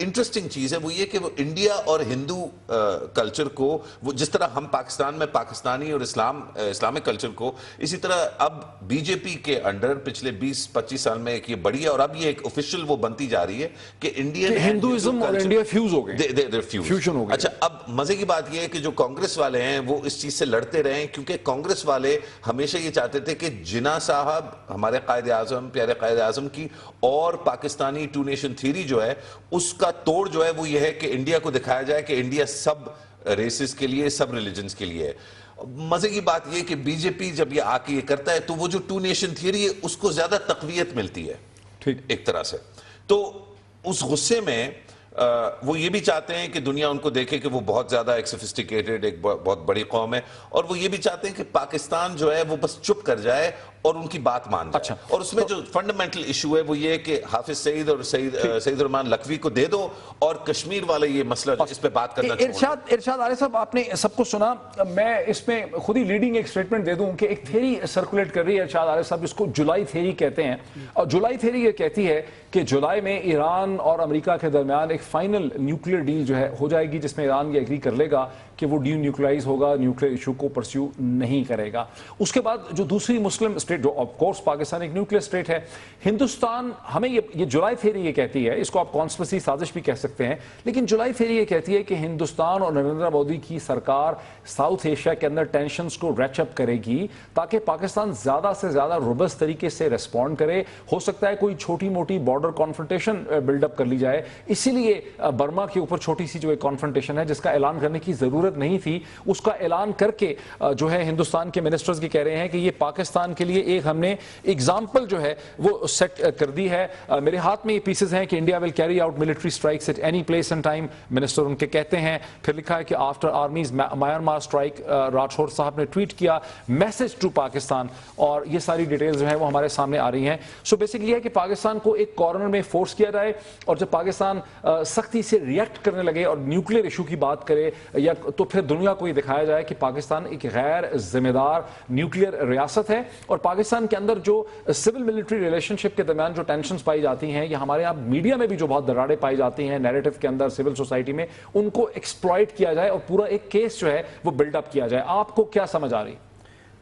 Interesting چیز ہے وہ یہ کہ وہ انڈیا اور ہندو کلچر کو وہ جس طرح ہم پاکستان میں پاکستانی اور اسلامک کلچر کو اسی طرح اب بی جے پی کے انڈر پچھلے 20-25 سال میں ایک یہ بڑی ہے اور اب یہ ایک آفیشیل وہ بنتی جا رہی ہے کہ انڈین ہندوازم اور انڈیا فیوز ہو گئے، فیوژن ہو گیا۔ اچھا اب مزے کی بات یہ ہے کہ جو کانگریس والے ہیں وہ اس چیز سے لڑتے رہے ہیں کیونکہ کانگریس والے ہمیشہ یہ چاہتے تھے کہ جناح صاحب ہمارے قائد اعظم پیارے قائد اعظم کی اور پاکستانی ٹو نیشن تھیوری جو ہے اس کا توڑ جو ہے وہ یہ ہے کہ انڈیا کو دکھایا جائے کہ انڈیا سب ریسز کے لیے سب ریلیجنز کے لیے ہے۔ مزے کی بات یہ کہ بی جے پی جب یہ آ کے یہ کرتا ہے تو وہ جو ٹو نیشن تھیوری ہے اس کو زیادہ تقویت ملتی ہے ایک طرح سے، تو اس غصے میں وہ یہ بھی چاہتے ہیں کہ دنیا ان کو دیکھے کہ وہ بہت زیادہ ایک سفسٹیکیٹڈ ایک بہت بڑی قوم ہے، اور وہ یہ بھی چاہتے ہیں کہ پاکستان جو ہے وہ بس چپ کر جائے اور ان کی بات مان جائے۔ اور اس میں جو فنڈامنٹل ایشو ہے وہ یہ کہ حافظ سعید اور سعید الرحمان لکھوی کو دے دو اور کشمیر والے یہ مسئلہ اس پہ بات کرنا چھوڑ دو۔ ارشاد عارف صاحب آپ نے سب کو سنا، میں اس میں خود ہی لیڈنگ ایک سٹیٹمنٹ دے دوں کہ ایک تھیری سرکولیٹ کر رہی ہے ارشاد عارف صاحب جس کو جولائی تھیری کہتے ہیں، اور جولائی تھیری یہ کہتی ہے کہ جولائی میں ایران اور امریکہ کے درمیان ایک فائنل نیوکلیئر ڈیل جو ہے ہو جائے گی جس میں ایران یہ ایگری کر لے گا کہ وہ ڈی نیوکلائز ہوگا، نیوکلیئر ایشو کو پرسیو نہیں کرے گا۔ اس کے بعد جو دوسری مسلم اسٹیٹ جو آف کورس پاکستان ایک نیوکلیئر اسٹیٹ ہے، ہندوستان ہمیں یہ جولائی تھیری یہ کہتی ہے، اس کو آپ کانسپریسی سازش بھی کہہ سکتے ہیں، لیکن جولائی تھیری یہ کہتی ہے کہ ہندوستان اور نریندر مودی کی سرکار ساؤتھ ایشیا کے اندر ٹینشنز کو ریچ اپ کرے گی تاکہ پاکستان زیادہ سے زیادہ روبسٹ طریقے سے ریسپونڈ کرے۔ ہو سکتا ہے کوئی چھوٹی موٹی بارڈر کانفرنٹیشن بلڈ اپ کر لی جائے، اسی لیے برما کے اوپر چھوٹی سی جو ایک کانفرنٹیشن ہے جس کا اعلان کرنے کی ضرورت نہیں تھی، اس کا اعلان کر کے جو ہے ہندوستان کے منسٹرز کی کہہ رہے ہیں کہ یہ پاکستان کے لیے ایک ہم نے ایگزامپل جو ہے وہ سیٹ کر دی ہے۔ میرے ہاتھ میں یہ پیسز ہیں کہ India will carry out military strikes at any place and time, minister ان کے کہتے ہیں۔ پھر لکھا ہے کہ after armies Myanmar strike, Rathore صاحب نے ٹویٹ کیا میسج ٹو پاکستان، اور یہ ساری ڈیٹیلز جو ہیں وہ ہمارے سامنے آ رہی ہیں۔ سو بیسکلی ہے کہ پاکستان کو ایک کارنر میں فورس کیا جائے، اور جب پاکستان سختی سے ریئیکٹ کرنے لگے اور نیوکلیئر ایشو کی بات کرے یا تو پھر دنیا کو یہ دکھایا جائے کہ پاکستان ایک غیر ذمہ دار نیوکلیئر ریاست ہے، اور پاکستان کے اندر جو سول ملٹری ریلیشن شپ کے درمیان جو ٹینشنز پائی جاتی ہیں یا ہمارے یہاں میڈیا میں بھی جو بہت دراڑیں پائی جاتی ہیں نیریٹو کے اندر سول سوسائٹی میں، ان کو ایکسپلائٹ کیا جائے اور پورا ایک کیس جو ہے وہ بلڈ اپ کیا جائے۔ آپ کو کیا سمجھ آ رہی؟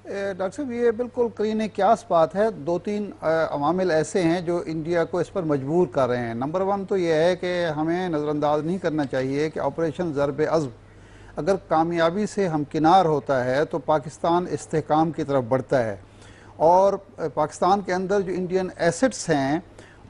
ڈاکٹر صاحب یہ بالکل قرین قیاس بات ہے۔ 2-3 عوامل ایسے ہیں جو انڈیا کو اس پر مجبور کر رہے ہیں۔ نمبر 1 تو یہ ہے کہ ہمیں نظر انداز نہیں کرنا چاہیے کہ آپریشن ضرب عضب اگر کامیابی سے ہمکنار ہوتا ہے تو پاکستان استحکام کی طرف بڑھتا ہے، اور پاکستان کے اندر جو انڈین ایسٹس ہیں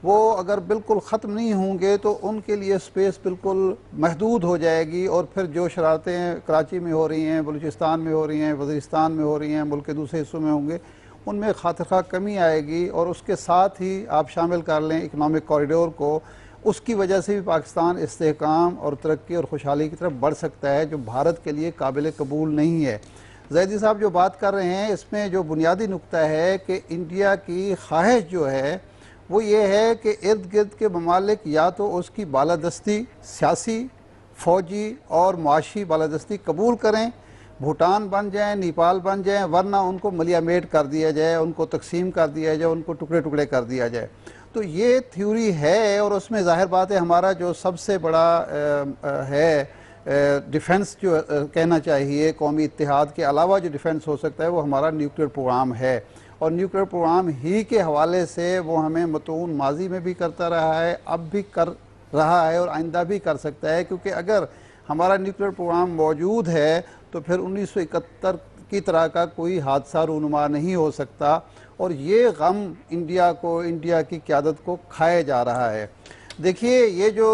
وہ اگر بالکل ختم نہیں ہوں گے تو ان کے لیے سپیس بالکل محدود ہو جائے گی، اور پھر جو شرارتیں کراچی میں ہو رہی ہیں، بلوچستان میں ہو رہی ہیں، وزیرستان میں ہو رہی ہیں، ملک کے دوسرے حصوں میں ہوں گے، ان میں خاطرخواہ کمی آئے گی، اور اس کے ساتھ ہی آپ شامل کر لیں اکنامک کوریڈور کو، اس کی وجہ سے بھی پاکستان استحکام اور ترقی اور خوشحالی کی طرف بڑھ سکتا ہے جو بھارت کے لیے قابل قبول نہیں ہے۔ زیدی صاحب جو بات کر رہے ہیں اس میں جو بنیادی نقطہ ہے کہ انڈیا کی خواہش جو ہے وہ یہ ہے کہ ارد گرد کے ممالک یا تو اس کی بالادستی سیاسی، فوجی اور معاشی بالادستی قبول کریں، بھوٹان بن جائیں، نیپال بن جائیں، ورنہ ان کو ملیامیٹ کر دیا جائے، ان کو تقسیم کر دیا جائے، ان کو ٹکڑے ٹکڑے کر دیا جائے۔ تو یہ تھیوری ہے، اور اس میں ظاہر بات ہے ہمارا جو سب سے بڑا ہے ڈیفنس جو کہنا چاہیے، قومی اتحاد کے علاوہ جو ڈیفنس ہو سکتا ہے وہ ہمارا نیوکلیئر پروگرام ہے، اور نیوکلیئر پروگرام ہی کے حوالے سے وہ ہمیں متعون ماضی میں بھی کرتا رہا ہے، اب بھی کر رہا ہے اور آئندہ بھی کر سکتا ہے، کیونکہ اگر ہمارا نیوکلیئر پروگرام موجود ہے تو پھر 1971 کی طرح کا کوئی حادثہ رونما نہیں ہو سکتا، اور یہ غم انڈیا کی قیادت کو کھائے جا رہا ہے۔ دیکھیے یہ جو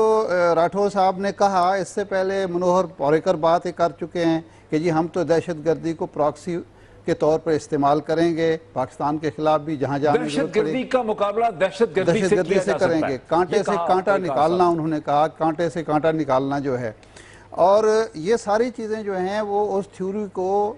راٹھور صاحب نے کہا، اس سے پہلے منوہر پوریکر بات کر چکے ہیں کہ جی ہم تو دہشت گردی کو پراکسی کے طور پر استعمال کریں گے، پاکستان کے خلاف بھی جہاں جہاں دہشت گردی کا مقابلہ دہشت گردی سے کریں گے، کانٹے سے کانٹا نکالنا، انہوں نے کہا کانٹے سے کانٹا نکالنا جو ہے، اور یہ ساری چیزیں جو ہیں وہ اس تھیوری کو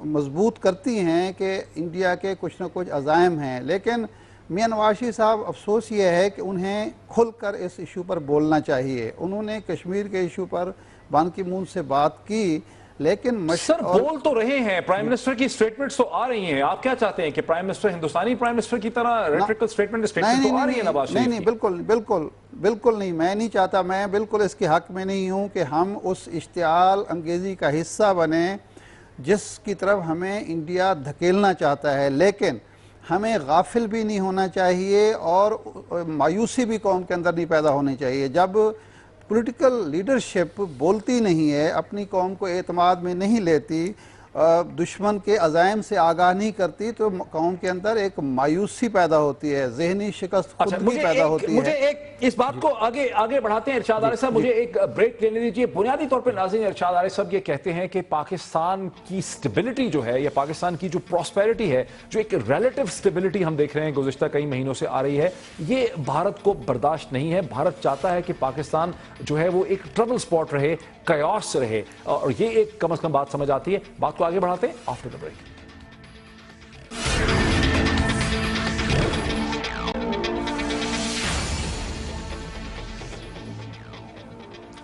مضبوط کرتی ہیں کہ انڈیا کے کچھ نہ کچھ عزائم ہیں۔ لیکن میاں نواز شریف صاحب افسوس یہ ہے کہ انہیں کھل کر اس ایشو پر بولنا چاہیے۔ انہوں نے کشمیر کے ایشو پر بان کی مون سے بات کی، لیکن سر بول تو رہے ہیں، پرائم منسٹر کی سٹیٹمنٹس تو آ رہی ہیں، آپ کیا چاہتے ہیں کہ پرائم منسٹر ہندوستانی پرائم منسٹر کی طرح ریٹریکل سٹیٹمنٹ تو آ رہی ہے نواز شریف کی؟ نہیں، بالکل نہیں، میں نہیں چاہتا، میں بالکل اس کے حق میں نہیں ہوں کہ ہم اس اشتعال انگیزی کا حصہ بنیں جس کی طرف ہمیں انڈیا دھکیلنا چاہتا ہے، لیکن ہمیں غافل بھی نہیں ہونا چاہیے اور مایوسی بھی قوم کے اندر نہیں پیدا ہونی چاہیے۔ جب پولیٹیکل لیڈرشپ بولتی نہیں ہے، اپنی قوم کو اعتماد میں نہیں لیتی، دشمن کے عزائم سے آگاہ نہیں کرتی، تو قوم کے اندر ایک مایوسی پیدا ہوتی ہے، ذہنی شکست خودگی پیدا ہوتی ہے۔ مجھے ایک اس بات کو آگے بڑھاتے ہیں ارشاد عارف صاحب، مجھے ایک بریک لینے دیجیے۔ بنیادی طور پر ناظرین، ارشاد عارف صاحب یہ کہتے ہیں کہ پاکستان کی سٹیبلٹی جو ہے یا پاکستان کی جو پراسپیرٹی ہے، جو ایک ریلیٹیو سٹیبلٹی ہم دیکھ رہے ہیں گزشتہ کئی مہینوں سے آ رہی ہے، یہ بھارت کو برداشت نہیں ہے۔ بھارت چاہتا ہے کہ پاکستان جو ہے وہ ایک ٹربل سپاٹ رہے، کیوس رہے، اور یہ ایک کم از کم بات سمجھ آتی ہے۔ بات کو آگے بڑھاتے ہیں آفٹر دا بریک۔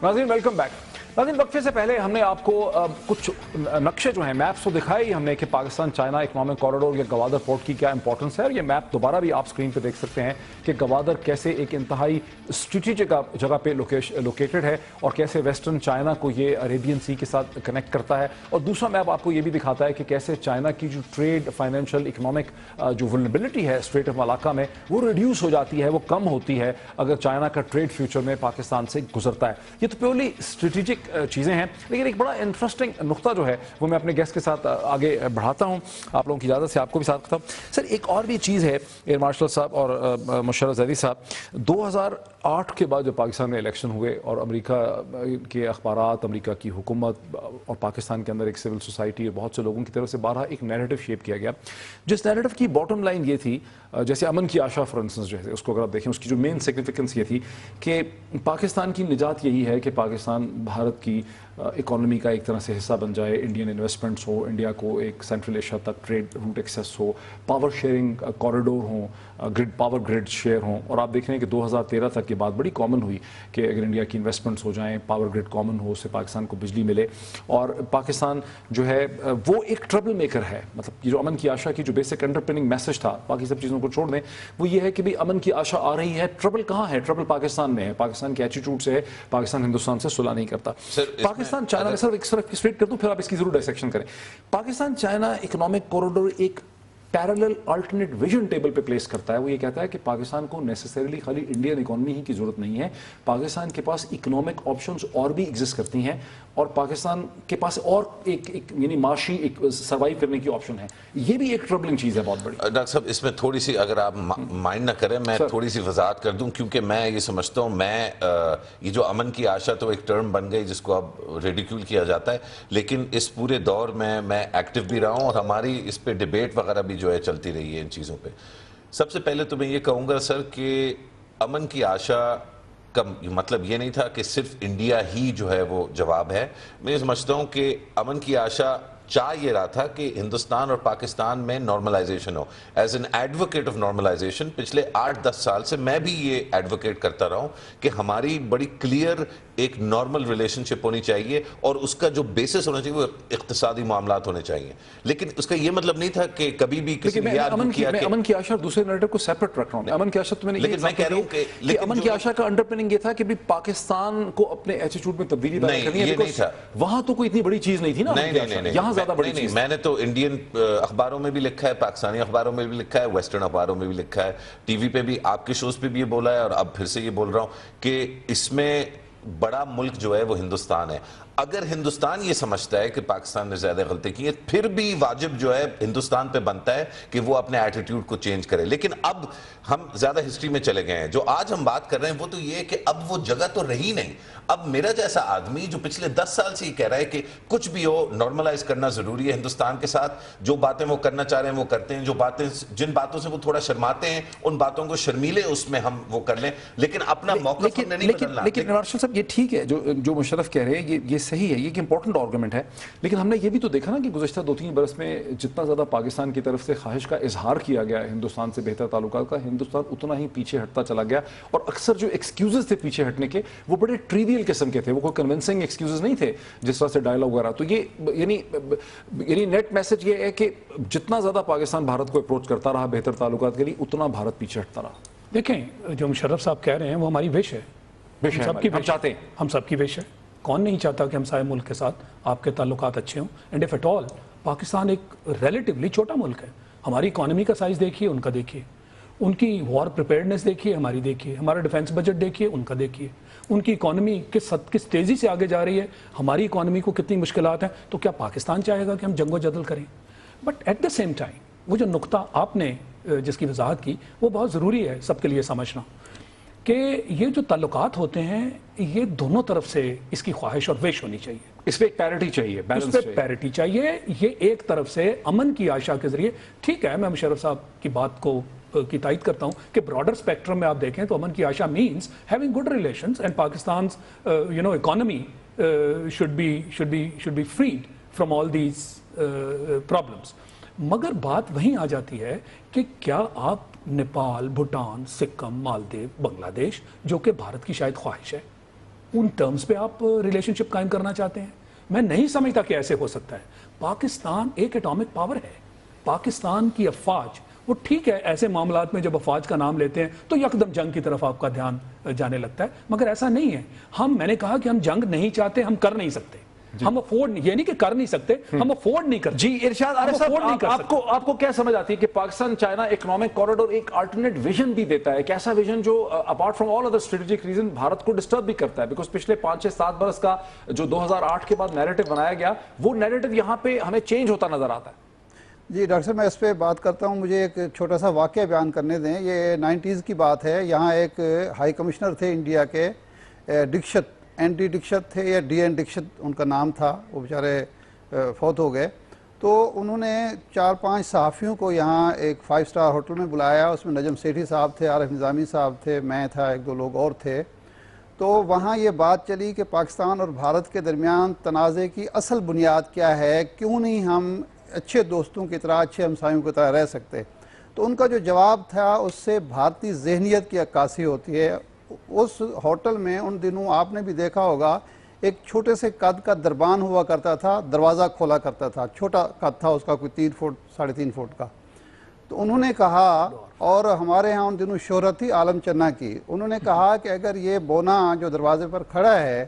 ناظرین ویلکم بیک۔ ناظرین وقفے سے پہلے ہم نے آپ کو کچھ نقشے جو ہیں، میپس تو دکھائے ہی ہم نے کہ پاکستان چائنا اکنامک کوریڈور یا گوادر پورٹ کی کیا امپورٹنس ہے، اور یہ میپ دوبارہ بھی آپ سکرین پہ دیکھ سکتے ہیں کہ گوادر کیسے ایک انتہائی اسٹریٹجک جگہ پہ لوکیٹڈ ہے اور کیسے ویسٹرن چائنا کو یہ عربین سی کے ساتھ کنیکٹ کرتا ہے۔ اور دوسرا میپ آپ کو یہ بھی دکھاتا ہے کہ کیسے چائنا کی جو ٹریڈ، فائنینشیل، اکنامک جو ولنریبلٹی ہے اسٹریٹ آف ملاکا میں، وہ ریڈیوس ہو جاتی ہے، وہ کم ہوتی ہے اگر چائنا کا ٹریڈ فیوچر میں پاکستان سے گزرتا ہے۔ یہ تو پیورلی اسٹریٹجک چیزیں ہیں، لیکن ایک بڑا انٹرسٹنگ نقطہ جو ہے وہ میں اپنے گیسٹ کے ساتھ آگے بڑھاتا ہوں، آپ لوگوں کی اجازت سے آپ کو بھی ساتھ کرتا ہوں۔ سر ایک اور بھی چیز ہے ایئر مارشل صاحب اور مشرف زیدی صاحب، 2008 کے بعد جب پاکستان میں الیکشن ہوئے اور امریکہ کے اخبارات، امریکہ کی حکومت اور پاکستان کے اندر ایک سول سوسائٹی اور بہت سے لوگوں کی طرف سے بارہا ایک نیریٹو شیپ کیا گیا، جس نیریٹو کی باٹم لائن یہ تھی، جیسے امن کی آشا فار انسٹنس جو ہے اس کو اگر آپ دیکھیں، اس کی جو مین سگنیفیکنس یہ تھی کہ پاکستان کی نجات یہی ہے کہ پاکستان بھارت کی اکانومی کا ایک طرح سے حصہ بن جائے، انڈین انویسٹمنٹس ہو، انڈیا کو ایک سینٹرل ایشیا تک ٹریڈ روٹ ایکسیس ہو، پاور شیئرنگ کوریڈور ہوں، پاور گریڈ شیئر ہوں۔ اور آپ دیکھ رہے ہیں کہ 2013 تک یہ بات بڑی کامن ہوئی کہ اگر انڈیا کی انویسٹمنٹس ہو جائیں، پاور گریڈ کامن ہو، اس سے پاکستان کو بجلی ملے، اور پاکستان جو ہے وہ ایک ٹربل میکر ہے۔ مطلب یہ جو امن کی آشا کی جو بیسک انڈرپننگ میسج تھا، باقی سب چیزوں کو چھوڑ دیں، وہ یہ ہے کہ بھی امن کی آشا آ رہی ہے، ٹربل کہاں ہے؟ ٹربل پاکستان میں ہے، پاکستان کے ایٹیٹیوڈ سے ہے، پاکستان ہندوستان سے صلح نہیں کرتا۔ پاکستان چائنا میں صرف اسٹریٹ کر دوں، پھر آپ اس کی ضرور ڈائسیکشن کریں۔ پاکستان چائنا اکنامک کوریڈور ایک پیرالل الٹرنیٹ ویژن ٹیبل پہ پلیس کرتا ہے۔ وہ یہ کہتا ہے کہ پاکستان کو نیسیسریلی خالی انڈین اکانومی ہی کی ضرورت نہیں ہے، پاکستان کے پاس اکنامک آپشنز اور بھی ایگزسٹ کرتی ہیں، اور پاکستان کے پاس اور ایک یعنی معاشی ایک سروائیو کرنے کی آپشن ہے۔ یہ بھی ایک ٹربلنگ چیز ہے بہت بڑی۔ ڈاکٹر صاحب اس میں تھوڑی سی اگر آپ مائنڈ نہ کریں، میں تھوڑی سی وضاحت کر دوں، کیونکہ میں یہ سمجھتا ہوں، یہ جو امن کی آشا تو ایک ٹرم بن گئی جس کو اب ریڈیکیول کیا جاتا ہے، لیکن اس پورے دور میں ایکٹیو بھی رہا ہوں اور ہماری اس پہ ڈیبیٹ وغیرہ بھی جو ہے چلتی رہی ہے ان چیزوں پہ۔ سب سے پہلے تو میں یہ کہوں گا سر کہ امن کی آشا کا مطلب یہ نہیں تھا کہ صرف انڈیا ہی جو ہے وہ جواب ہے۔ میں سمجھتا ہوں کہ امن کی آشا چاہ یہ رہا تھا کہ ہندوستان اور پاکستان میں نارملائزیشن ہو۔ As an advocate of normalisation پچھلے 8-10 سال سے میں بھی یہ ایڈوکیٹ کرتا رہا ہوں کہ ہماری بڑی کلیئر ایک نارمل ریلیشن شپ ہونی چاہیے، اور اس کا جو بیسس ہونا چاہیے وہ اقتصادی معاملات ہونے چاہیے۔ لیکن اس کا یہ مطلب نہیں تھا کہ کبھی بھی کسی نے یاد نہیں کیا کہ امن کی آشا اور دوسرے نیریٹو کو سیپریٹ رکھ رہا ہوں۔ امن کی آشا تو میں نے لیکن میں کہہ رہا ہوں کہ امن کی آشا کا انڈرپننگ یہ تھا کہ پاکستان کو اپنے ایٹیٹیوڈ میں تبدیلی پیدا کرنی ہے، نہیں تھا، وہاں تو کوئی اتنی بڑی چیز نہیں تھی نا، یہاں زیادہ بڑی چیز۔ میں نے تو انڈین اخباروں میں بھی لکھا ہے، پاکستانی اخباروں میں بھی لکھا ہے، ویسٹرن اخباروں میں بھی لکھا ہے، ٹی وی پہ بھی، آپ کے شوز پہ بھی یہ بولا ہے، اور اب پھر سے یہ بول رہا ہوں کہ اس میں بڑا ملک جو ہے وہ ہندوستان ہے۔ اگر ہندوستان یہ سمجھتا ہے کہ پاکستان نے زیادہ غلطی کی ہے، پھر بھی واجب جو ہے ہندوستان پہ بنتا ہے کہ وہ اپنے ایٹیٹیوڈ کو چینج کرے۔ لیکن اب ہم زیادہ ہسٹری میں چلے گئے ہیں، جو آج ہم بات کر رہے ہیں وہ تو یہ ہے کہ اب وہ جگہ تو رہی نہیں۔ اب میرا جیسا آدمی جو پچھلے 10 سال سے یہ کہہ رہا ہے کہ کچھ بھی ہو نارملائز کرنا ضروری ہے ہندوستان کے ساتھ، جو باتیں وہ کرنا چاہ رہے ہیں وہ کرتے ہیں، جن باتوں سے وہ تھوڑا شرماتے ہیں ان باتوں کو شرمیلے اس میں ہم وہ کر لیں، لیکن اپنا موقف ہم نے نہیں بدلنا۔ لیکن مارشل صاحب یہ ٹھیک ہے جو مشرف کہہ رہے ہیں، یہ صحیح ہے, یہ ایک امپورٹنٹ آرگومنٹ ہے, لیکن ہم نے یہ بھی تو دیکھا نا کہ گزشتہ 2-3 برس میں جتنا زیادہ پاکستان کی طرف سے خواہش کا اظہار کیا گیا ہے ہندوستان سے بہتر تعلقات کا, ہندوستان اتنا ہی پیچھے ہٹتا چلا گیا, اور اکثر جو ایکسکیوزز تھے پیچھے ہٹنے کے وہ بڑے ٹریویل قسم کے تھے, وہ کوئی کنونسنگ ایکسکیوزز نہیں تھے جس طرح سے ڈائلاگ وغیرہ. تو یہ یعنی نیٹ میسج یہ ہے کہ جتنا زیادہ پاکستان بھارت کو اپروچ کرتا رہا بہتر تعلقات کے لیے, اتنا بھارت پیچھے ہٹتا رہا. دیکھیں جو مشرف صاحب کہہ رہے ہیں وہ ہماری وش ہے, ہم چاہتے ہیں, ہم سب کی وش ہے. کون نہیں چاہتا کہ ہمسائے ملک کے ساتھ آپ کے تعلقات اچھے ہوں. And if at all Pakistan ایک ریلیٹیولی چھوٹا ملک ہے. ہماری اکانومی کا سائز دیکھیے, ان کا دیکھیے, ان کی وار پریپیئرنس دیکھیے, ہماری دیکھیے, ہمارا ڈیفنس بجٹ دیکھیے, ان کا دیکھیے, ان کی اکانومی کس تیزی سے آگے جا رہی ہے, ہماری اکانومی کو کتنی مشکلات ہیں. تو کیا پاکستان چاہے گا کہ ہم جنگ و جدل کریں؟ But at the same time وہ جو نقطہ آپ نے جس کی وضاحت کی وہ بہت ضروری ہے سب کے لیے سمجھنا کہ یہ جو تعلقات ہوتے ہیں یہ دونوں طرف سے اس کی خواہش اور وش ہونی چاہیے. اس پہ ایک پیرٹی چاہیے, اس پہ پیرٹی چاہیے. یہ ایک طرف سے امن کی آشا کے ذریعے, ٹھیک ہے میں مشرف صاحب کی بات کو کی تائید کرتا ہوں کہ براڈر اسپیکٹرم میں آپ دیکھیں تو Aman ki Asha means having good relations and Pakistan's economy should be freed from all these problems. مگر بات وہیں آ جاتی ہے کہ کیا آپ نیپال, بھوٹان, سکم, مالدیو, بنگلہ دیش جو کہ بھارت کی شاید خواہش ہے, ان ٹرمز پہ آپ ریلیشن شپ قائم کرنا چاہتے ہیں؟ میں نہیں سمجھتا کہ ایسے ہو سکتا ہے. پاکستان ایک ایٹامک پاور ہے. پاکستان کی افواج, وہ ٹھیک ہے ایسے معاملات میں جب افواج کا نام لیتے ہیں تو یکدم جنگ کی طرف آپ کا دھیان جانے لگتا ہے, مگر ایسا نہیں ہے. میں نے کہا کہ ہم جنگ نہیں چاہتے, ہم کر نہیں سکتے. ہم افورڈ, یہ نہیں کہ کر نہیں سکتے, ہم افورڈ نہیں کرتے. جی ارشاد عارف صاحب, آپ کو کیا سمجھ آتی ہے کہ پاکستان چائنا اکنامک کوریڈور ایک الٹرنیٹ ویژن بھی دیتا ہے, ایک ایسا ویژن جو apart from all other strategic reason Bharat کو ڈسٹرب بھی کرتا ہے؟ بیکاز پچھلے 5-6-7 برس کا جو 2008 کے بعد نیریٹو بنایا گیا وہ نیریٹو یہاں پہ ہمیں چینج ہوتا نظر آتا ہے. جی ڈاکٹر صاحب, میں اس پہ بات کرتا ہوں. مجھے ایک چھوٹا سا واقعہ بیان کرنے دیں. یہ 90s کی بات ہے. یہاں ایک ہائی کمشنر تھے انڈیا کے, ڈکشت, این ڈی ڈکشت تھے یا ڈی این ڈکشت ان کا نام تھا, وہ بیچارے فوت ہو گئے. تو انہوں نے 4-5 صحافیوں کو یہاں ایک 5 اسٹار ہوٹل میں بلایا. اس میں نجم سیٹھی صاحب تھے, عارف نظامی صاحب تھے, میں تھا, 1-2 لوگ اور تھے. تو وہاں یہ بات چلی کہ پاکستان اور بھارت کے درمیان تنازع کی اصل بنیاد کیا ہے, کیوں نہیں ہم اچھے دوستوں کی طرح, اچھے ہمسایوں کی طرح رہ سکتے. تو ان کا جو جواب تھا اس سے بھارتی ذہنیت کی عکاسی ہوتی ہے. اس ہوٹل میں ان دنوں آپ نے بھی دیکھا ہوگا ایک چھوٹے سے قد کا دربان ہوا کرتا تھا, دروازہ کھولا کرتا تھا, چھوٹا قد تھا اس کا, کوئی 3 فٹ 3.5 فٹ کا. تو انہوں نے کہا, اور ہمارے ہاں ان دنوں شہرت تھی عالم چنا کی, انہوں نے کہا کہ اگر یہ بونا جو دروازے پر کھڑا ہے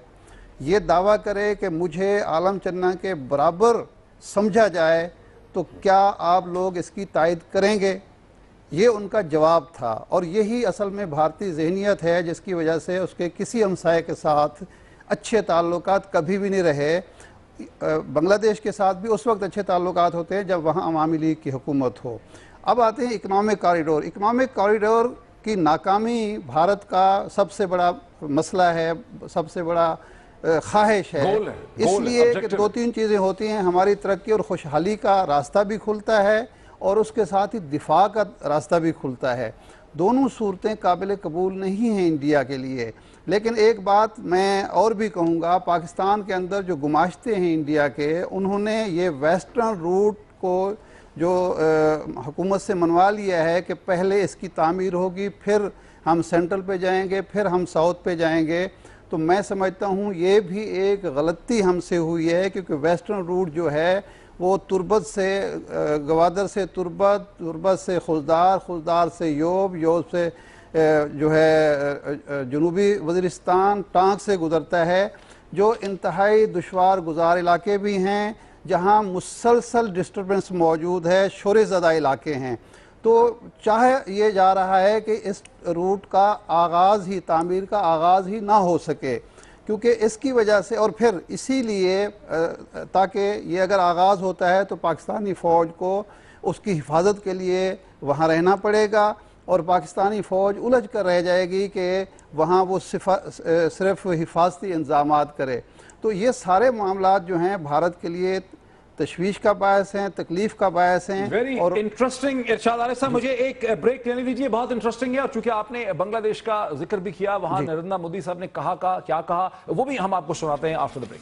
یہ دعویٰ کرے کہ مجھے عالم چنا کے برابر سمجھا جائے تو کیا آپ لوگ اس کی تائید کریں گے؟ یہ ان کا جواب تھا. اور یہی اصل میں بھارتی ذہنیت ہے جس کی وجہ سے اس کے کسی ہمسائے کے ساتھ اچھے تعلقات کبھی بھی نہیں رہے. بنگلہ دیش کے ساتھ بھی اس وقت اچھے تعلقات ہوتے ہیں جب وہاں عوامی لیگ کی حکومت ہو. اب آتے ہیں اکنامک کوریڈور. اکنامک کوریڈور کی ناکامی بھارت کا سب سے بڑا مسئلہ ہے, سب سے بڑا خواہش ہے. اس لیے کہ 2-3 چیزیں ہوتی ہیں, ہماری ترقی اور خوشحالی کا راستہ بھی کھلتا ہے اور اس کے ساتھ ہی دفاع کا راستہ بھی کھلتا ہے. دونوں صورتیں قابل قبول نہیں ہیں انڈیا کے لیے. لیکن ایک بات میں اور بھی کہوں گا, پاکستان کے اندر جو گماشتے ہیں انڈیا کے, انہوں نے یہ ویسٹرن روٹ کو جو حکومت سے منوا لیا ہے کہ پہلے اس کی تعمیر ہوگی, پھر ہم سینٹرل پہ جائیں گے, پھر ہم ساؤتھ پہ جائیں گے. تو میں سمجھتا ہوں یہ بھی ایک غلطی ہم سے ہوئی ہے, کیونکہ ویسٹرن روٹ جو ہے وہ تربت سے گوادر سے تربت, تربت سے خزدار, خزدار سے یوب, یوب سے جو ہے جنوبی وزیرستان, ٹانک سے گزرتا ہے, جو انتہائی دشوار گزار علاقے بھی ہیں, جہاں مسلسل ڈسٹربنس موجود ہے, شور زدہ علاقے ہیں. تو چاہے یہ جا رہا ہے کہ اس روٹ کا آغاز ہی, تعمیر کا آغاز ہی نہ ہو سکے, کیونکہ اس کی وجہ سے, اور پھر اسی لیے تاکہ یہ اگر آغاز ہوتا ہے تو پاکستانی فوج کو اس کی حفاظت کے لیے وہاں رہنا پڑے گا, اور پاکستانی فوج الجھ کر رہ جائے گی کہ وہاں وہ صرف حفاظتی انتظامات کرے. تو یہ سارے معاملات جو ہیں بھارت کے لیے تشویش کا باعث ہیں, تکلیف کا باعث ہیں. ویری انٹرسٹنگ ارشاد عارف صاحب, مجھے ایک بریک لینے دیجیے, بہت انٹرسٹنگ ہے. اور چونکہ آپ نے بنگلہ دیش کا ذکر بھی کیا, وہاں نریندر مودی صاحب نے کہا کیا کہا, وہ بھی ہم آپ کو سناتے ہیں آفٹر دی بریک.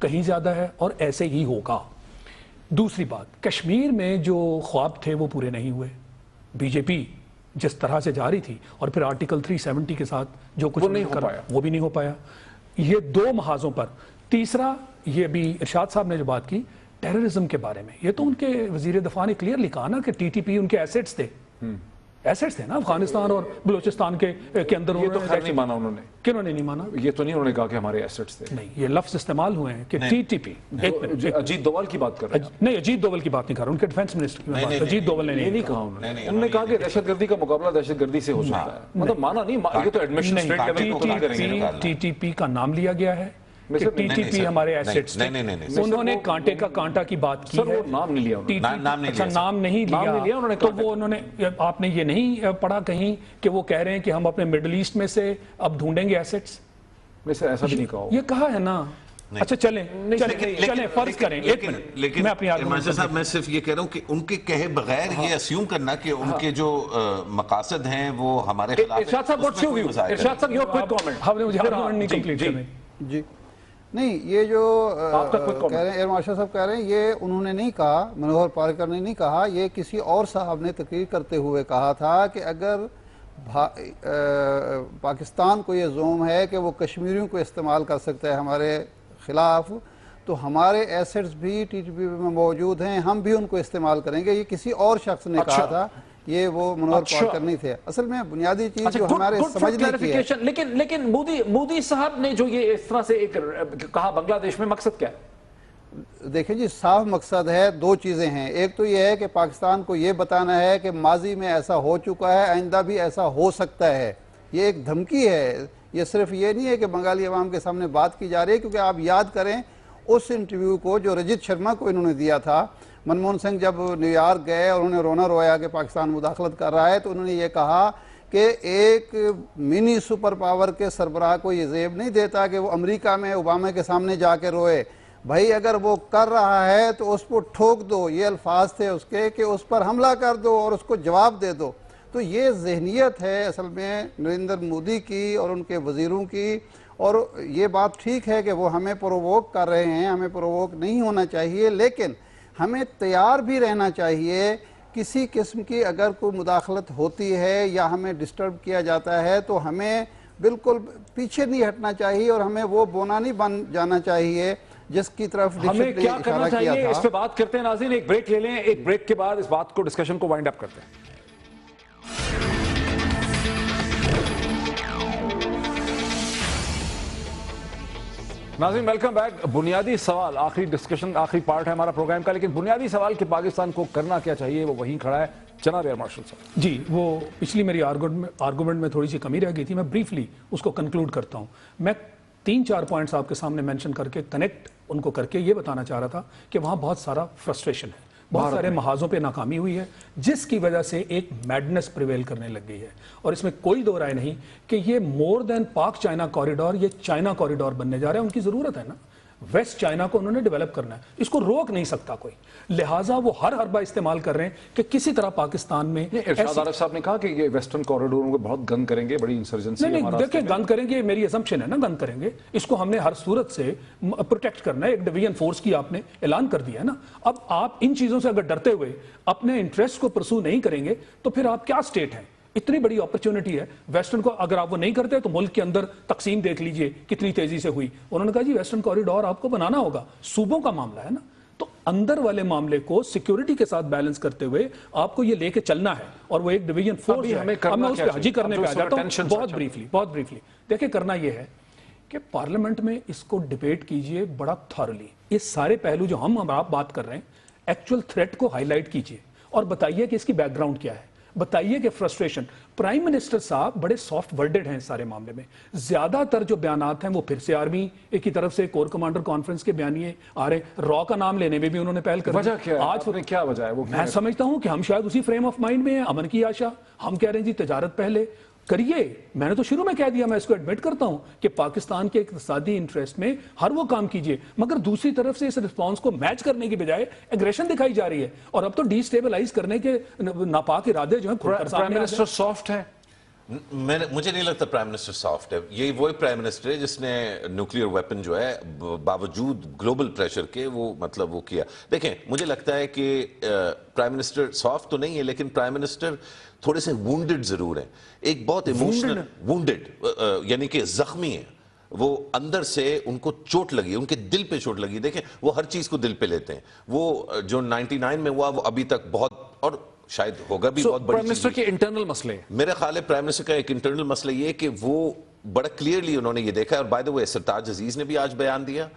کہیں زیادہ ہے اور ایسے ہی ہوگا. دوسری بات, کشمیر میں جو خواب تھے وہ پورے نہیں ہوئے. بی جے پی جس طرح سے جا رہی تھی اور پھر آرٹیکل 370 کے ساتھ جو کچھ وہ بھی نہیں ہو پایا. یہ دو محاذوں پر. تیسرا, یہ بھی ارشاد صاحب نے جو بات کی ٹیررزم کے بارے میں, یہ تو ان کے وزیر دفاع نے کلیئرلی کہا نا کہ ٹی ٹی پی ان کے ایسٹس تھے. ایسٹس تھے نا افغانستان اور بلوچستان کے اندر. یہ تو خیر نہیں مانا انہوں نے. کیوں نے نہیں مانا؟ یہ تو نہیں انہوں نے کہا کہ ہمارے ایسٹس تھے. نہیں, یہ لفظ استعمال ہوئے ہیں کہ T T P. Ajit Doval کی بات کر رہے ہیں. نہیں, اجیت دوول کی بات نہیں کر رہا, ان کے ڈیفنس منسٹر کی بات. اجیت دوول نے نہیں کہا. انہوں نے کہا کہ دہشت گردی کا مقابلہ دہشت گردی سے ہو سکتا ہے. مطلب مانا نہیں, یہ تو ایڈمیشن اسٹیٹ لیول کو کریں گے. ٹی ٹی پی کا نام لیا گیا ہے کہ ٹی ٹی پی ہمارے ایسٹس تھے. انہوں نے کانٹے کا کانٹا کی بات کی ہے. نام نہیں لیا. اچھا, نام نہیں لیا تو وہ انہوں نے, آپ نے یہ نہیں پڑھا کہیں کہ وہ کہہ رہے ہیں کہ ہم اپنے مڈل ایسٹ میں سے اب ڈھونڈیں گے ایسٹس؟ ایسا بھی نہیں کہا. یہ کہا ہے نا. اچھا چلیں فرض کریں. لیکن ماجد صاحب, میں صرف یہ کہہ رہا ہوں کہ ان کے کہے بغیر یہ اسیوم کرنا کہ ان کے جو مقاصد ہیں وہ ہمارے خلاف. ارشاد صاحب, what's your view? ارشاد صاحب, your quick comment. ہم نے مجھے آرگومنٹ نہیں کمپلیٹ کرنے. جی نہیں, یہ جو کہہ رہے ہیں ایئر مارشل صاحب کہہ رہے ہیں, یہ انہوں نے نہیں کہا, منوہر پاریکر نے نہیں کہا, یہ کسی اور صاحب نے تقریر کرتے ہوئے کہا تھا کہ اگر پاکستان کو یہ زوم ہے کہ وہ کشمیریوں کو استعمال کر سکتا ہے ہمارے خلاف, تو ہمارے ایسٹس بھی ٹی ٹی پی میں موجود ہیں, ہم بھی ان کو استعمال کریں گے. یہ کسی اور شخص نے کہا تھا, یہ وہ منوہر پاریکر نہیں تھے. اصل میں بنیادی چیز جو ہمارے سمجھنے کی ہے. لیکن مودی صاحب نے جو یہ اس طرح سے ایک کہا بنگلہ دیش میں, مقصد کیا ہے؟ دیکھیں جی, صاف مقصد ہے. دو چیزیں ہیں. ایک تو یہ ہے کہ پاکستان کو یہ بتانا ہے کہ ماضی میں ایسا ہو چکا ہے, آئندہ بھی ایسا ہو سکتا ہے. یہ ایک دھمکی ہے. یہ صرف یہ نہیں ہے کہ بنگالی عوام کے سامنے بات کی جا رہی ہے, کیونکہ آپ یاد کریں اس انٹرویو کو جو رجت شرما کو انہوں نے دیا تھا. منموہن سنگھ جب نیو یارک گئے اور انہوں نے رونا رویا کہ پاکستان مداخلت کر رہا ہے, تو انہوں نے یہ کہا کہ ایک منی سپر پاور کے سربراہ کو یہ زیب نہیں دیتا کہ وہ امریکہ میں اوباما کے سامنے جا کے روئے. بھائی اگر وہ کر رہا ہے تو اس کو ٹھوک دو. یہ الفاظ تھے اس کے کہ اس پر حملہ کر دو اور اس کو جواب دے دو. تو یہ ذہنیت ہے اصل میں نریندر مودی کی اور ان کے وزیروں کی. اور یہ بات ٹھیک ہے کہ وہ ہمیں پرووک کر رہے ہیں, ہمیں پرووک نہیں ہونا چاہیے, لیکن ہمیں تیار بھی رہنا چاہیے. کسی قسم کی اگر کوئی مداخلت ہوتی ہے یا ہمیں ڈسٹرب کیا جاتا ہے تو ہمیں بالکل پیچھے نہیں ہٹنا چاہیے, اور ہمیں وہ بونا نہیں بن جانا چاہیے جس کی طرف ہمیں کیا کرنا چاہیے. اس پہ بات کرتے ہیں ناظرین, ایک بریک لے لیں. ایک بریک کے بعد اس بات کو, ڈسکشن کو وائنڈ اپ کرتے ہیں. ناظرین ویلکم بیک. بنیادی سوال, آخری ڈسکشن, آخری پارٹ ہے ہمارا پروگرام کا, لیکن بنیادی سوال کہ پاکستان کو کرنا کیا چاہیے وہ وہیں کھڑا ہے. جناب ایئر مارشل صاحب. جی, وہ پچھلی میری آرگومنٹ میں تھوڑی سی کمی رہ گئی تھی, میں بریفلی اس کو کنکلوڈ کرتا ہوں. میں 3-4 پوائنٹس آپ کے سامنے مینشن کر کے کنیکٹ ان کو کر کے یہ بتانا چاہ رہا تھا کہ وہاں بہت سارا فرسٹریشن ہے, بہت سارے محاذوں پہ ناکامی ہوئی ہے, جس کی وجہ سے ایک میڈنس پریویل کرنے لگ گئی ہے. اور اس میں کوئی دو رائے نہیں کہ یہ مور دین پاک چائنا کوریڈور, یہ چائنا کوریڈور بننے جا رہا ہے. ان کی ضرورت ہے نا, ویسٹ چائنا کو انہوں نے ڈیولپ کرنا ہے, اس کو روک نہیں سکتا کوئی. لہٰذا وہ ہر حربہ استعمال کر رہے ہیں کہ کسی طرح پاکستان میں. ارشاد عارف صاحب نے کہا کہ یہ ویسٹرن کوریڈوروں کو بہت گند کریں گے, بڑی انسرجنسی. نہیں, دیکھیں گند کریں گے, میری اسمپشن ہے نا گند کریں گے. اس کو ہم نے ہر صورت سے پروٹیکٹ کرنا ہے. ایک ڈویژن فورس کی آپ نے اعلان کر دیا ہے نا. اب آپ ان چیزوں سے اگر ڈرتے ہوئے اپنے انٹرسٹ کو پرسو نہیں کریں گے تو پھر آپ کیا اسٹیٹ ہیں؟ اتنی بڑی اپرچونٹی ہے ویسٹرن کو, اگر آپ وہ نہیں کرتے تو ملک کے اندر تقسیم دیکھ لیجئے کتنی تیزی سے ہوئی. انہوں نے کہا جی ویسٹرن کوریڈور آپ کو بنانا ہوگا, صوبوں کا معاملہ ہے نا. تو اندر والے معاملے کو سیکیورٹی کے ساتھ بیلنس کرتے ہوئے آپ کو یہ لے کے چلنا ہے, اور وہ ایک ڈویژن فورس ہے. اب میں اس پہ حجی کرنے پہ آ جاتا ہوں بہت بریفلی. دیکھیں کرنا یہ ہے کہ پارلیمنٹ میں اس کو ڈیبیٹ کیجئے بڑا تھارلی. یہ سارے پہلو جو ہم آپ بات کر رہے ہیں, ایکچوئل تھریٹ کو ہائی لائٹ کیجئے اور بتائیے کہ اس کی بیک گراؤنڈ کیا ہے. بتائیے کہ فرسٹریشن. پرائم منسٹر صاحب بڑے سافٹ ورڈڈ ہیں اس سارے معاملے میں. زیادہ تر جو بیانات ہیں وہ پھر سے آرمی کی طرف سے کور کمانڈر کانفرنس کے بیانیے آ رہے ہیں. را کا نام لینے میں بھی انہوں نے پہل کر. وجہ کیا ہے؟ آج کیا وجہ ہے؟ وہ میں سمجھتا ہوں کہ ہم شاید اسی فریم آف مائنڈ میں ہیں, امن کی آشا. ہم کہہ رہے ہیں جی تجارت پہلے کریے. میں نے تو شروع میں کہہ دیا, میں اس کو ایڈمٹ کرتا ہوں کہ پاکستان کے اقتصادی انٹرسٹ میں ہر وہ کام کیجئے, مگر دوسری طرف سے اس رسپانس کو میچ کرنے کی بجائے ایگریشن دکھائی جا رہی ہے. اور اب تو ڈی سٹیبلائز کرنے کے ناپاک ارادے جو ہیں پرائم منسٹر سافٹ ہے, مجھے نہیں لگتا پرائم منسٹر سافٹ ہے. یہی وہی پرائم منسٹر ہے جس نے نیوکلیئر ویپن جو ہے باوجود گلوبل پریشر کے وہ مطلب وہ کیا. دیکھیں مجھے لگتا ہے کہ پرائم منسٹر سافٹ تو نہیں ہے لیکن پرائم منسٹر تھوڑے سے وونڈڈ ضرور ہیں. ایک بہت ایموشنل وونڈڈ یعنی کہ زخمی ہیں, وہ اندر سے ان کو چوٹ لگی, ان کے دل پہ چوٹ لگی. دیکھیں وہ ہر چیز کو دل پہ لیتے ہیں. وہ جو 99 میں ہوا وہ ابھی تک بہت, اور شاید ہوگا بھی بہت بڑی پرائم منسٹر کے انٹرنل مسئلے, میرا خیال ہے پرائم منسٹر کا ایک انٹرنل مسئلہ یہ ہے کہ وہ بڑا کلیئرلی انہوں نے یہ دیکھا ہے. اور بائی دا وے سرتاج عزیز نے بھی آج بیان دیا,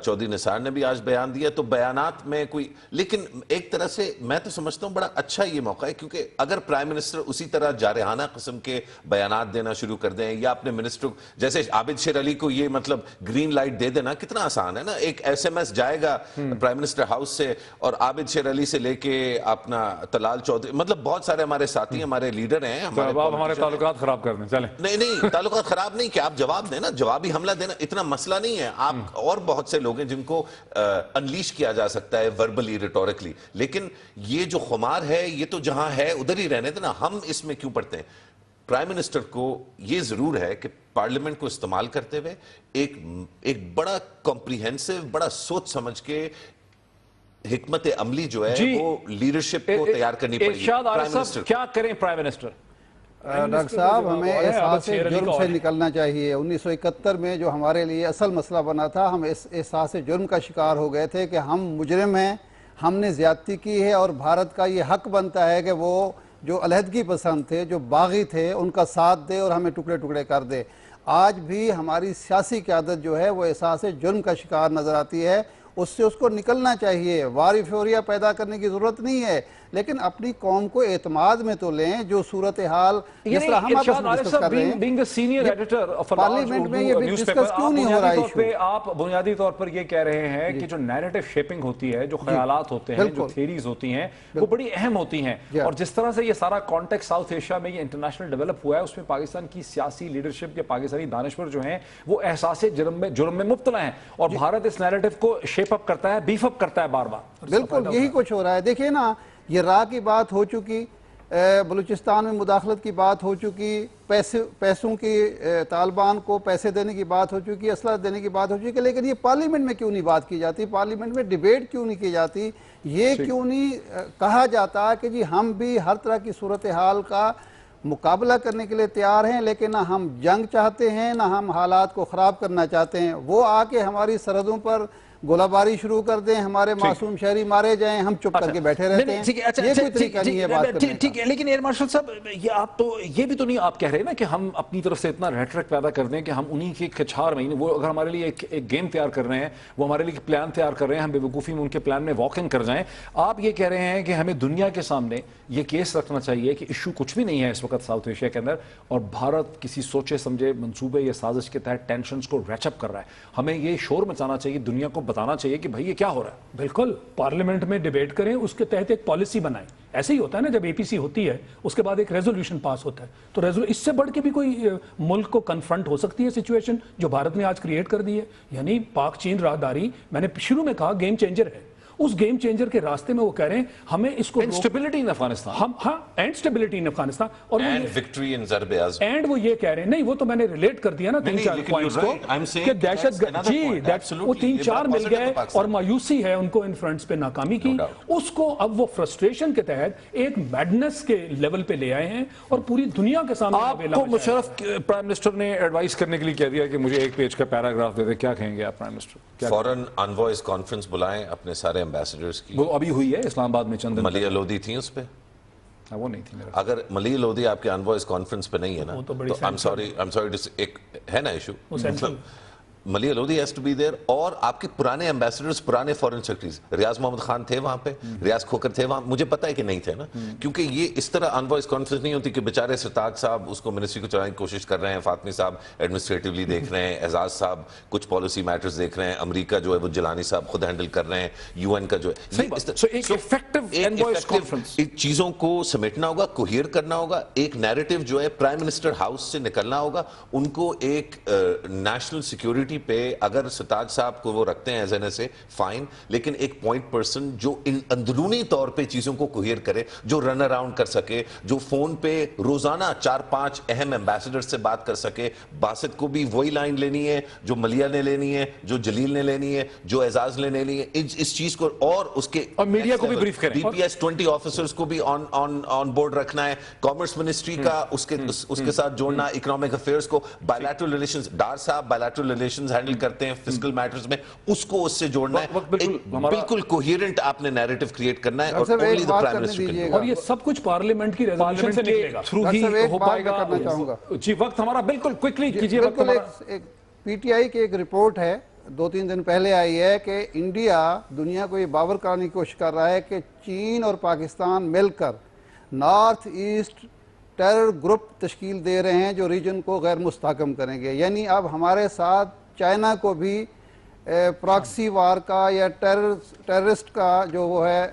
چودھری نثار نے بھی آج بیان دیا, تو بیانات میں کوئی, لیکن ایک طرح سے میں تو سمجھتا ہوں بڑا اچھا یہ موقع ہے, کیونکہ اگر پرائم منسٹر اسی طرح جارحانہ قسم کے بیانات دینا شروع کر دیں یا اپنے منسٹر جیسے عابد شیر علی کو یہ مطلب گرین لائٹ دے دینا کتنا آسان ہے نا. ایک ایس ایم ایس جائے گا پرائم منسٹر ہاؤس سے اور عابد شیر علی سے لے کے اپنا طلال چودھری, مطلب بہت سارے ہمارے ساتھی ہمارے لیڈر ہیں, ہمارے تعلقات خراب کر دیں. چلیں نہیں تعلقات خراب نہیں کہ آپ جواب دیں نا, جوابی حملہ دینا اتنا مسئلہ نہیں ہے. آپ اور بہت سے لوگ ہیں جن کو انلیش کیا جا سکتا ہے وربلی ریٹورکلی, لیکن یہ جو خمار ہے یہ تو جہاں ہے ادھر ہی رہنے دینا, ہم اس میں کیوں پڑتے ہیں. پرائم منسٹر کو یہ ضرور ہے کہ پارلیمنٹ کو استعمال کرتے ہوئے ایک بڑا کمپریہنسو, بڑا سوچ سمجھ کے حکمت عملی جو ہے وہ لیڈرشپ کو تیار کرنی پڑے گی. ارشاد عارف صاحب کیا کریں پرائم منسٹر؟ ڈاکٹر صاحب ہمیں احساس جرم سے نکلنا چاہیے. 1971 میں جو ہمارے لیے اصل مسئلہ بنا تھا, ہم اس احساس جرم کا شکار ہو گئے تھے کہ ہم مجرم ہیں, ہم نے زیادتی کی ہے اور بھارت کا یہ حق بنتا ہے کہ وہ جو علیحدگی پسند تھے, جو باغی تھے, ان کا ساتھ دے اور ہمیں ٹکڑے ٹکڑے کر دے. آج بھی ہماری سیاسی قیادت جو ہے وہ احساس جرم کا شکار نظر آتی ہے, اس سے اس کو نکلنا چاہیے. واری فوریہ پیدا کرنے کی ضرورت نہیں ہے, لیکن اپنی قوم کو اعتماد میں تو لیں. جو صورتحال جس طرح ہم آپس میں ڈسکس کر رہے ہیں, پارلیمنٹ میں یہ ڈسکس کیوں نہیں ہو رہا ایشو؟ آپ بنیادی طور پر یہ کہہ رہے ہیں کہ جو نیریٹو شیپنگ ہوتی ہے, جو خیالات ہوتے ہیں, جو تھیریز ہوتی ہیں, وہ بڑی اہم ہوتی ہیں. اور جس طرح سے یہ سارا کانٹیکٹ ساؤتھ ایشیا میں یہ انٹرنیشنل ڈیولپ ہوا ہے, اس میں پاکستان کی سیاسی لیڈرشپ کے پاکستانی دانشور جو ہیں وہ احساس جرم میں مبتلا ہیں, اور بھارت اس نیریٹو کو شیپ اپ کرتا ہے, بیف اپ کرتا ہے بار بار. بالکل یہی کچھ ہو رہا ہے. دیکھیں نا, یہ راہ کی بات ہو چکی, بلوچستان میں مداخلت کی بات ہو چکی, پیسوں کی طالبان کو پیسے دینے کی بات ہو چکی, اسلحہ دینے کی بات ہو چکی, لیکن یہ پارلیمنٹ میں کیوں نہیں بات کی جاتی؟ پارلیمنٹ میں ڈیبیٹ کیوں نہیں کی جاتی؟ یہ کیوں نہیں کہا جاتا کہ جی ہم بھی ہر طرح کی صورتحال کا مقابلہ کرنے کے لیے تیار ہیں, لیکن نہ ہم جنگ چاہتے ہیں نہ ہم حالات کو خراب کرنا چاہتے ہیں. وہ آ کے ہماری سرحدوں پر گولہ باری شروع کر دیں, ہمارے معصوم شہری مارے جائیں, ہم چپ کر کے بیٹھے رہتے ہیں. یہ کوئی طریقہ نہیں ہے بات کرنے کا. ٹھیک ہے, لیکن ایئر مارشل صاحب یہ آپ تو یہ بھی تو نہیں آپ کہہ رہے نا کہ ہم اپنی طرف سے اتنا ریٹرک پیدا کر دیں کہ ہم انہی کے کچھار مہینے, وہ اگر ہمارے لیے ایک گیم تیار کر رہے ہیں, وہ ہمارے لیے پلان تیار کر رہے ہیں, ہم بے وقوفی میں ان کے پلان میں واک ان کر جائیں. آپ یہ کہہ رہے ہیں کہ ہمیں دنیا کے سامنے یہ کیس رکھنا چاہیے کہ ایشو کچھ بھی نہیں ہے اس وقت ساؤتھ ایشیا کے اندر, اور بھارت کسی سوچے سمجھے منصوبے یا سازش کے تحت ٹینشنز کو ریچ اپ کر رہا ہے. ہمیں یہ شور مچانا چاہیے, دنیا کو بتانا چاہیے کہ بھائی کیا ہو رہا ہے. بالکل, پارلیمنٹ میں ڈیبیٹ کریں, اس کے تحت ایک پالیسی بنائیں. ایسے ہی ہوتا ہے نا, جب اے پی سی ہوتی ہے اس کے بعد ایک ریزولوشن پاس ہوتا ہے, تو اس سے بڑھ کے بھی کوئی ملک کو کنفرنٹ ہو سکتی ہے سچویشن جو بھارت نے آج کریٹ کر دی ہے. یعنی پاک چین راہداری, میں نے شروع میں کہا گیم چینجر ہے. اس گیم چینجر کے راستے میں وہ کہہ رہے ہیں ہمیں اس کو instability in Afghanistan, and stability in Afghanistan, اور وکٹری ان ضرب اعظم, اینڈ وہ یہ کہہ رہے ہیں, نہیں وہ تو میں نے ریلیٹ کر دیا نا 3-4 پوائنٹس کو کہ دہشت گرد, جی وہ 3-4 مل گئے اور مایوسی ہے ان کو ان فرنٹس پہ ناکامی کی. اس کو اب وہ فرسٹریشن کے تحت ایک میڈنس کے لیول پہ لے آئے ہیں اور پوری دنیا کے سامنے. آپ کو مشرف پرائم منسٹر نے ایڈوائز کرنے کے لیے کہہ دیا کہ مجھے ایک پیج کا پیراگراف دے دیں, کیا کہیں گے آپ پرائم منسٹر؟ فوراً انوائز کانفرنس بلائیں اپنے سارے امبیسڈرز کی. وہ ابھی ہوئی ہے اسلام آباد میں چند دن. ملیہ لودھی تھیں اس پہ؟ وہ نہیں تھی. اگر ملیہ لودھی آپ کے انوائز کانفرنس پہ نہیں ہے نا, تو I'm sorry ایک ہے نا ایشو, مطلب Millia Lodhi has to be there. اور آپ کے پرانے امبیسڈرز, پرانے فورن سیکرٹریز, ریاض محمد خان تھے وہاں پہ, ریاض کھوکر تھے وہاں, مجھے پتا ہے کہ نہیں تھے نا, کیونکہ یہ اس طرح انوائز کانفرنس نہیں ہوتی کہ بیچارے سرتاج صاحب اس کو منسٹری کو چلانے کی کوشش کر رہے ہیں, فاطمی صاحب ایڈمنسٹریٹولی دیکھ رہے ہیں, اعزاز صاحب کچھ پالیسی میٹرز دیکھ رہے ہیں, امریکہ جو ہے وہ جلانی صاحب خود ہینڈل کر رہے ہیں, یو این کا جو ہے چیزوں کو سمیٹنا ہوگا, کوہیر کرنا ہوگا. ایک نیریٹو جو ہے پرائم منسٹر ہاؤس سے نکلنا ہوگا, ان کو ایک نیشنل سیکیورٹی کمیٹی پہ اگر ستاج صاحب کو وہ رکھتے ہیں as N S A fine, لیکن ایک پوائنٹ پرسن جو اندرونی طور پہ چیزوں کو کوہیر کرے, جو رن اراؤنڈ کر سکے, جو فون پہ روزانہ 4-5 اہم ایمبیسڈر سے بات کر سکے. باسط کو بھی وہی لائن لینی ہے جو ملیہ نے لینی ہے, جو جلیل نے لینی ہے, جو اعزاز نے لینی ہے, اس چیز کو, اور اس کے اور میڈیا کو بھی بریف کریں. BPS 20 آفیسرز کو بھی آن بورڈ رکھنا ہے, کامرس منسٹری کا اس کے ساتھ جوڑنا, اکنامک افیئرز کو, بائیلیٹرل ریلیشنز, ڈار صاحب بائیلیٹرل ریلیشنز ہینڈل کرتے ہیں فسکل میٹرز میں, اس کو اس سے جوڑنا ہے. بالکل کوہیرنٹ آپ نے نیریٹو کریٹ کرنا ہے, اور only the Prime Minister can do it. اور یہ سب کچھ پارلیمنٹ کی ریزولوشن سے نکلے گا, تھرو ہی ہو پائے گا. جی وقت ہمارا بالکل کوئکلی کیجئے. پی ٹی آئی کی ایک رپورٹ ہے 2-3 دن پہلے آئی ہے کہ انڈیا دنیا کو یہ باور کرانے کی کوشش کر رہا ہے کہ چین اور پاکستان مل کر نارتھ ایسٹ ٹیرر گروپ تشکیل دے رہے ہیں جو ریجن کو غیر مستحکم کریں گے. یعنی اب ہمارے ساتھ چائنا کو بھی پراکسی وار کا یا ٹیررسٹ کا جو وہ ہے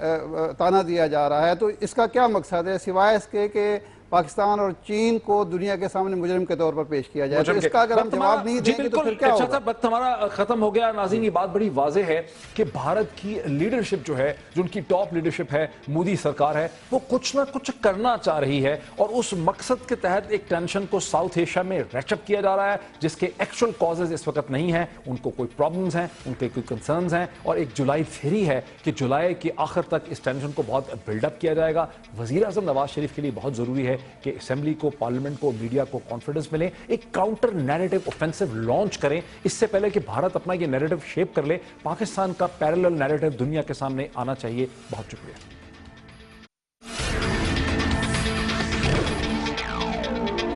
تانا دیا جا رہا ہے. تو اس کا کیا مقصد ہے سوائے اس کے کہ پاکستان اور چین کو دنیا کے سامنے مجرم کے طور پر پیش کیا جائے؟ تو اس کا اگر ہم جواب نہیں دیں گے تو پھر کیا ہوگا؟ وقت ہمارا ختم ہو گیا. ناظرین یہ بات بڑی واضح ہے کہ بھارت کی لیڈرشپ جو ہے, جو ان کی ٹاپ لیڈرشپ ہے, مودی سرکار ہے, وہ کچھ نہ کچھ کرنا چاہ رہی ہے, اور اس مقصد کے تحت ایک ٹینشن کو ساؤتھ ایشیا میں ریچ اپ کیا جا رہا ہے جس کے ایکچوئل کازز اس وقت نہیں ہیں. ان کو کوئی پرابلمز ہیں, ان کے کوئی کنسرنز ہیں, اور ایک جولائی تھیری ہے کہ جولائی کے آخر تک اس ٹینشن کو بہت بلڈ اپ کیا جائے گا. وزیر اعظم نواز شریف کے لیے بہت ضروری ہے کہ اسمبلی کو, پارلیمنٹ کو, میڈیا کو کانفیڈنس ملے, ایک کاؤنٹر نیریٹو اوفینسو لانچ کریں اس سے پہلے کہ بھارت اپنا یہ نیریٹو شیپ کر لے. پاکستان کا پیرلل نیریٹو دنیا کے سامنے آنا چاہیے. بہت شکریہ.